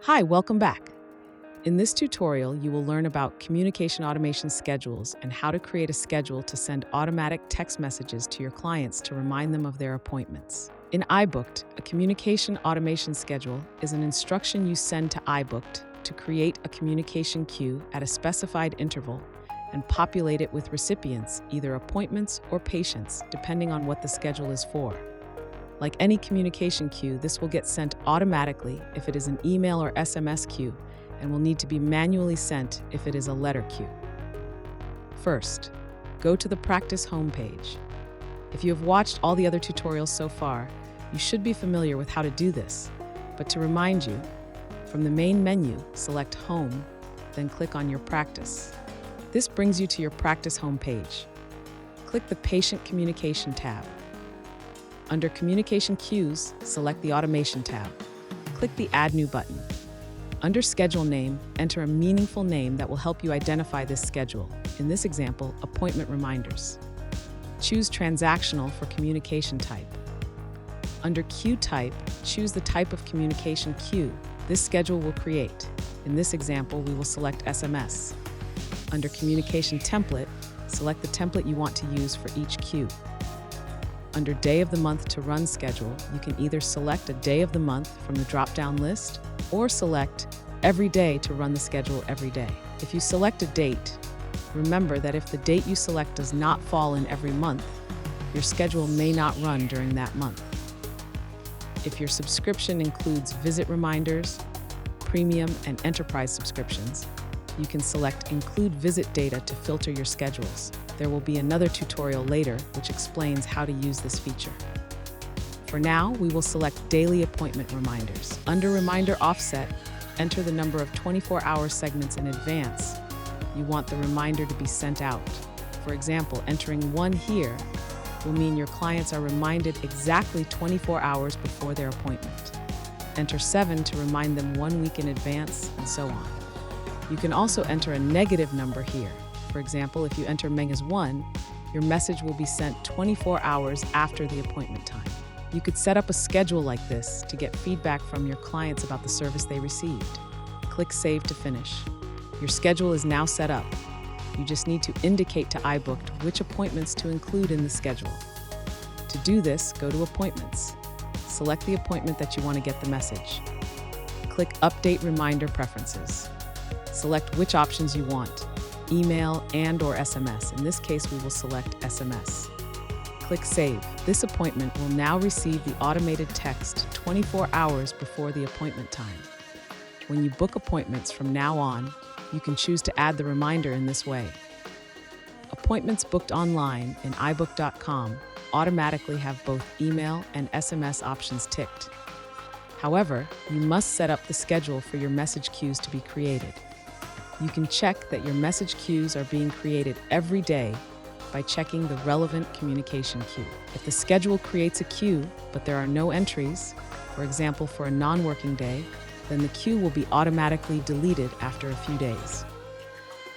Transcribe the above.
Hi, welcome back. In this tutorial, you will learn about communication automation schedules and how to create a schedule to send automatic text messages to your clients to remind them of their appointments. In iBooked, a communication automation schedule is an instruction you send to iBooked to create a communication queue at a specified interval and populate it with recipients, either appointments or patients, depending on what the schedule is for. Like any communication queue, this will get sent automatically if it is an email or SMS queue and will need to be manually sent if it is a letter queue. First, go to the practice homepage. If you have watched all the other tutorials so far, you should be familiar with how to do this. But to remind you, from the main menu, select Home, then click on your practice. This brings you to your practice homepage. Click the Patient Communication tab. Under Communication Queues, select the Automation tab. Click the Add New button. Under Schedule Name, enter a meaningful name that will help you identify this schedule. In this example, Appointment Reminders. Choose Transactional for communication type. Under Queue Type, choose the type of communication queue this schedule will create. In this example, we will select SMS. Under Communication Template, select the template you want to use for each queue. Under Day of the Month to Run Schedule, you can either select a day of the month from the drop-down list or select Every Day to run the schedule every day. If you select a date, remember that if the date you select does not fall in every month, your schedule may not run during that month. If your subscription includes visit reminders, premium, and enterprise subscriptions, you can select Include Visit Data to filter your schedules. There will be another tutorial later which explains how to use this feature. For now, we will select Daily Appointment Reminders. Under Reminder Offset, enter the number of 24-hour segments in advance you want the reminder to be sent out. For example, entering 1 here will mean your clients are reminded exactly 24 hours before their appointment. Enter 7 to remind them 1 week in advance, and so on. You can also enter a negative number here. For example, if you enter -1, your message will be sent 24 hours after the appointment time. You could set up a schedule like this to get feedback from your clients about the service they received. Click Save to finish. Your schedule is now set up. You just need to indicate to iBooked which appointments to include in the schedule. To do this, go to Appointments. Select the appointment that you want to get the message. Click Update Reminder Preferences. Select which options you want, email and/or SMS. In this case, we will select SMS. Click Save. This appointment will now receive the automated text 24 hours before the appointment time. When you book appointments from now on, you can choose to add the reminder in this way. Appointments booked online in iBook.com automatically have both email and SMS options ticked. However, you must set up the schedule for your message queues to be created. You can check that your message queues are being created every day by checking the relevant communication queue. If the schedule creates a queue, but there are no entries, for example for a non-working day, then the queue will be automatically deleted after a few days.